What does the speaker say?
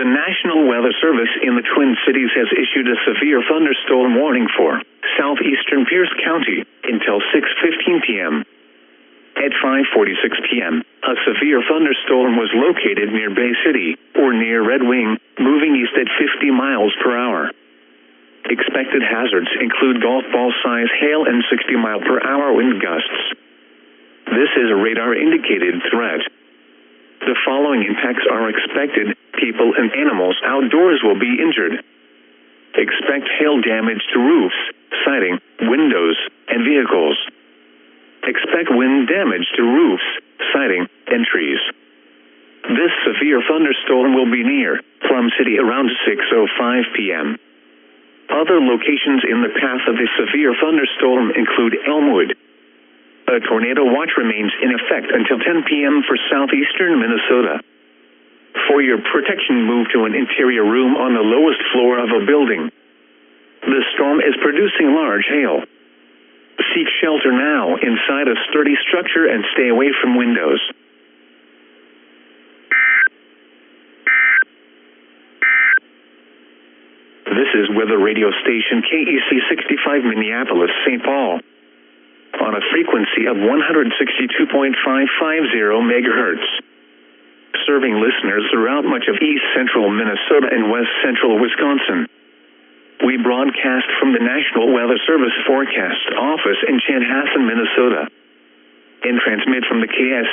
The National Weather Service in the Twin Cities has issued a severe thunderstorm warning for southeastern Pierce County until 6:15 p.m. At 5:46 p.m., a severe thunderstorm was located near Bay City, or near Red Wing, moving east at 50 miles per hour. Expected hazards include golf ball-size hail and 60-mile-per-hour wind gusts. This is a radar-indicated threat. The following impacts are expected. People and animals outdoors will be injured. Expect hail damage to roofs, siding, windows, and vehicles. Expect wind damage to roofs, siding, and trees. This severe thunderstorm will be near Plum City around 6:05 p.m. Other locations in the path of the severe thunderstorm include Elmwood. A tornado watch remains in effect until 10 p.m. for southeastern Minnesota. For your protection, move to an interior room on the lowest floor of a building. The storm is producing large hail. Seek shelter now inside a sturdy structure and stay away from windows. This is weather radio station KEC65 Minneapolis, St. Paul. On a frequency of 162.550 megahertz. Serving listeners throughout much of east central Minnesota and west central Wisconsin. We broadcast from the National Weather Service Forecast Office in Chanhassen, Minnesota, and transmit from the KS